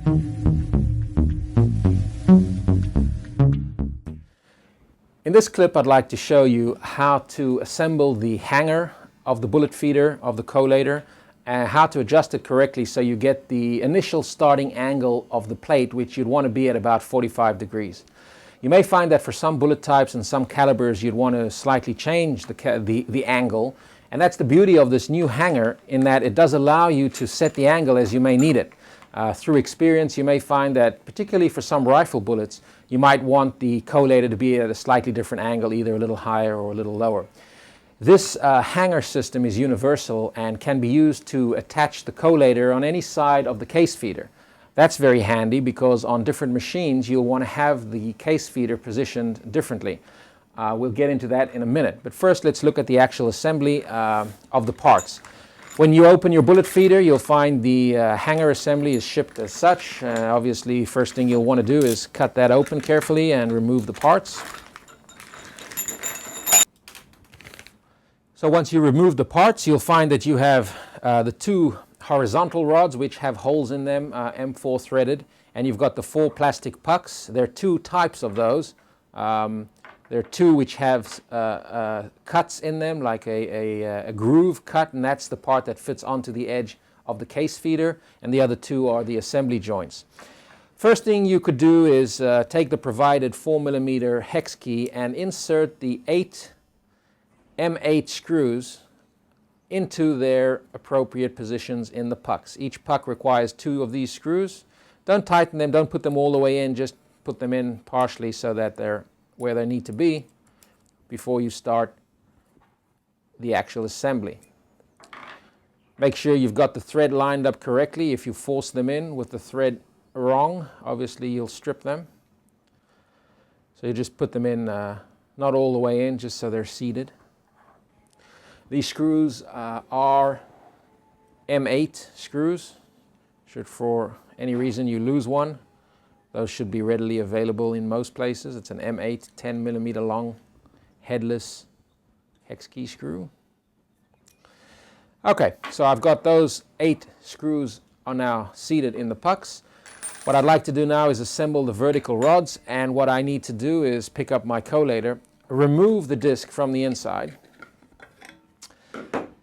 In this clip, I'd like to show you how to assemble the hanger of the bullet feeder of the collator and how to adjust it correctly so you get the initial starting angle of the plate, which you'd want to be at about 45 degrees. You may find that for some bullet types and some calibers you'd want to slightly change the angle, and that's the beauty of this new hanger in that it does allow you to set the angle as you may need it. Through experience, you may find that particularly for some rifle bullets you might want the collator to be at a slightly different angle, either a little higher or a little lower. This hanger system is universal and can be used to attach the collator on any side of the case feeder. That's very handy because on different machines you'll want to have the case feeder positioned differently. We'll get into that in a minute, but first let's look at the actual assembly of the parts. When you open your bullet feeder, you'll find the hanger assembly is shipped as such. Obviously, first thing you'll want to do is cut that open carefully and remove the parts. So once you remove the parts, you'll find that you have the two horizontal rods which have holes in them, M4 threaded, and you've got the 4 plastic pucks. There are 2 types of those. There are 2 which have cuts in them, like a groove cut, and that's the part that fits onto the edge of the case feeder, and the other 2 are the assembly joints. First thing you could do is take the provided 4mm hex key and insert the 8 M8 screws into their appropriate positions in the pucks. Each puck requires 2 of these screws. Don't tighten them, don't put them all the way in, just put them in partially so that they're where they need to be before you start the actual assembly. Make sure you've got the thread lined up correctly. If you force them in with the thread wrong, obviously you'll strip them. So you just put them in, not all the way in, just so they're seated. These screws are M8 screws. Should for any reason you lose one, those should be readily available in most places. It's an M8 10mm long headless hex key screw. Okay, so I've got those 8 screws are now seated in the pucks. What I'd like to do now is assemble the vertical rods, and what I need to do is pick up my collator, remove the disc from the inside,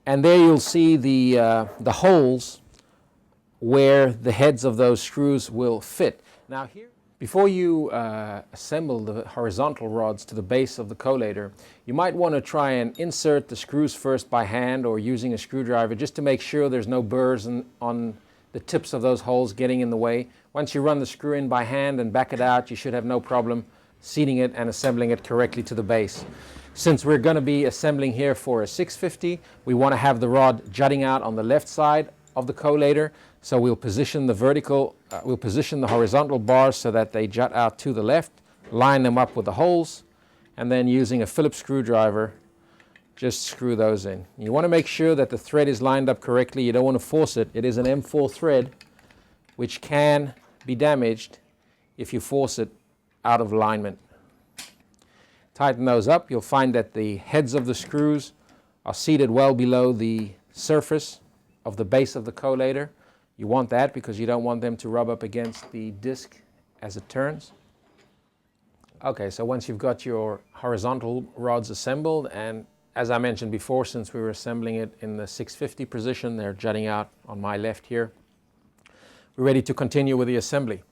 and there you'll see the holes where the heads of those screws will fit. Now here, before you assemble the horizontal rods to the base of the collator, you might want to try and insert the screws first by hand or using a screwdriver just to make sure there's no burrs on the tips of those holes getting in the way. Once you run the screw in by hand and back it out, you should have no problem seating it and assembling it correctly to the base. Since we're going to be assembling here for a 650, we want to have the rod jutting out on the left side of the collator. So we'll position the horizontal bars so that they jut out to the left, line them up with the holes, and then using a Phillips screwdriver, just screw those in. You want to make sure that the thread is lined up correctly. You don't want to force it. It is an M4 thread, which can be damaged if you force it out of alignment. Tighten those up. You'll find that the heads of the screws are seated well below the surface of the base of the collator. You want that because you don't want them to rub up against the disc as it turns. Okay, so once you've got your horizontal rods assembled, and as I mentioned before, since we were assembling it in the 650 position, they're jutting out on my left here, we're ready to continue with the assembly.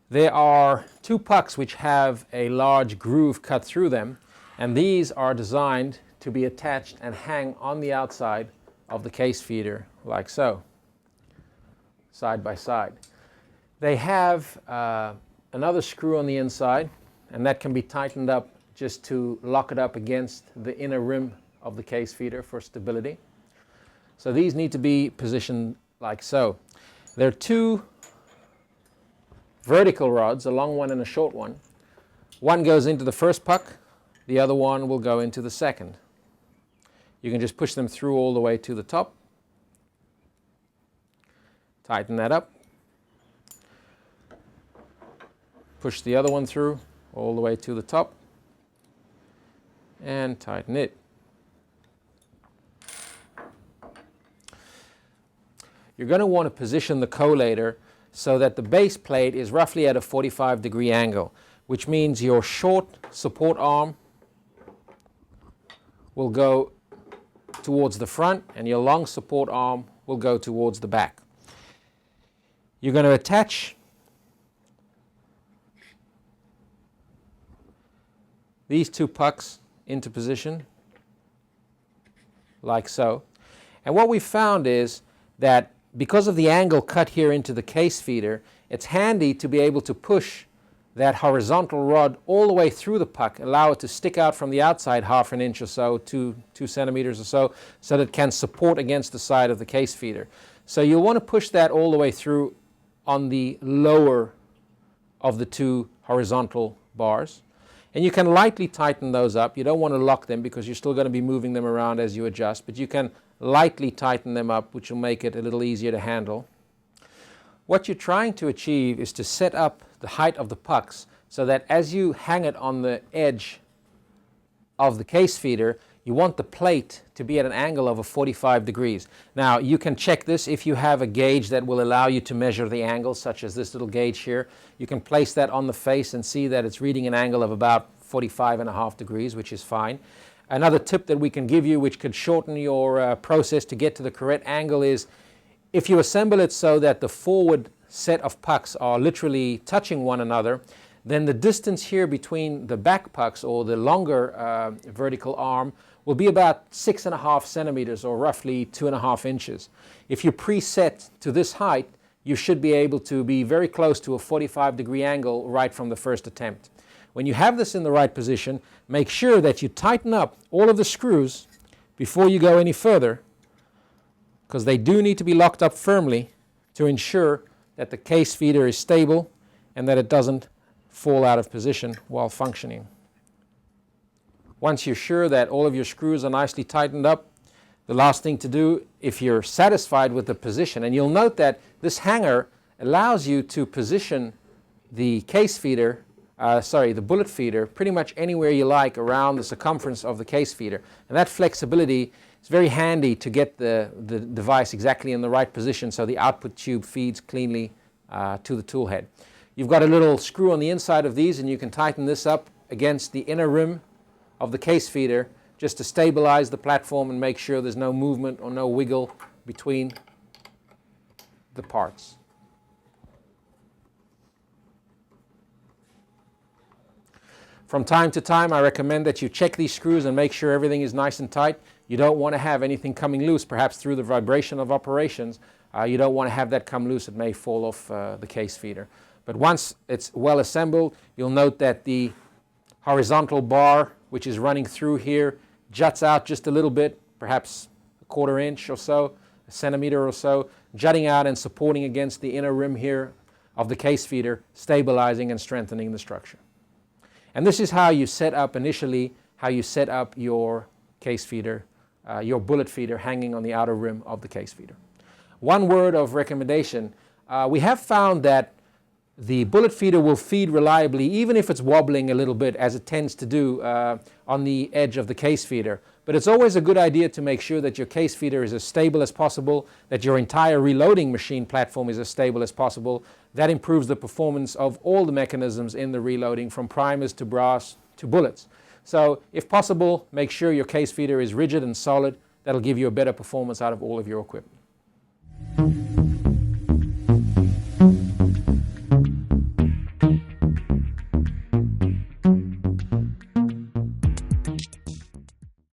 There are 2 pucks which have a large groove cut through them, and these are designed to be attached and hang on the outside of the case feeder like so, side by side. They have another screw on the inside, and that can be tightened up just to lock it up against the inner rim of the case feeder for stability. So these need to be positioned like so. There are 2 vertical rods, a long one and a short one. One goes into the first puck, the other one will go into the second. You can just push them through all the way to the top. Tighten that up. Push the other one through all the way to the top and tighten it. You're going to want to position the collator so that the base plate is roughly at a 45-degree angle, which means your short support arm will go towards the front and your long support arm will go towards the back. You're going to attach these two pucks into position like so. And what we found is that because of the angle cut here into the case feeder, it's handy to be able to push that horizontal rod all the way through the puck, allow it to stick out from the outside half an inch or so, 2 centimeters or so that it can support against the side of the case feeder. So you'll want to push that all the way through on the lower of the two horizontal bars. And you can lightly tighten those up. You don't want to lock them because you're still going to be moving them around as you adjust, but you can lightly tighten them up, which will make it a little easier to handle. What you're trying to achieve is to set up the height of the pucks so that as you hang it on the edge of the case feeder, you want the plate to be at an angle of 45 degrees. Now, you can check this if you have a gauge that will allow you to measure the angle, such as this little gauge here. You can place that on the face and see that it's reading an angle of about 45.5 degrees, which is fine. Another tip that we can give you, which could shorten your process to get to the correct angle, is if you assemble it so that the forward set of pucks are literally touching one another, then the distance here between the back pucks, or the longer vertical arm, will be about 6.5 centimeters, or roughly 2.5 inches. If you preset to this height, you should be able to be very close to a 45-degree angle right from the first attempt. When you have this in the right position, make sure that you tighten up all of the screws before you go any further, because they do need to be locked up firmly to ensure that the case feeder is stable and that it doesn't fall out of position while functioning. Once you're sure that all of your screws are nicely tightened up, the last thing to do, if you're satisfied with the position, and you'll note that this hanger allows you to position the case feeder, the bullet feeder, pretty much anywhere you like around the circumference of the case feeder. And that flexibility is very handy to get the device exactly in the right position so the output tube feeds cleanly to the tool head. You've got a little screw on the inside of these, and you can tighten this up against the inner rim of the case feeder just to stabilize the platform and make sure there's no movement or no wiggle between the parts. From time to time, I recommend that you check these screws and make sure everything is nice and tight. You don't want to have anything coming loose, perhaps through the vibration of operations. You don't want to have that come loose. It may fall off the case feeder. But once it's well assembled, you'll note that the horizontal bar, which is running through here, juts out just a little bit, perhaps a 1/4 inch or so, a centimeter or so, jutting out and supporting against the inner rim here of the case feeder, stabilizing and strengthening the structure. And this is how you set up initially, how you set up your case feeder, your bullet feeder hanging on the outer rim of the case feeder. One word of recommendation, we have found that the bullet feeder will feed reliably even if it's wobbling a little bit, as it tends to do on the edge of the case feeder. But it's always a good idea to make sure that your case feeder is as stable as possible, that your entire reloading machine platform is as stable as possible. That improves the performance of all the mechanisms in the reloading, from primers to brass to bullets. So if possible, make sure your case feeder is rigid and solid. That'll give you a better performance out of all of your equipment.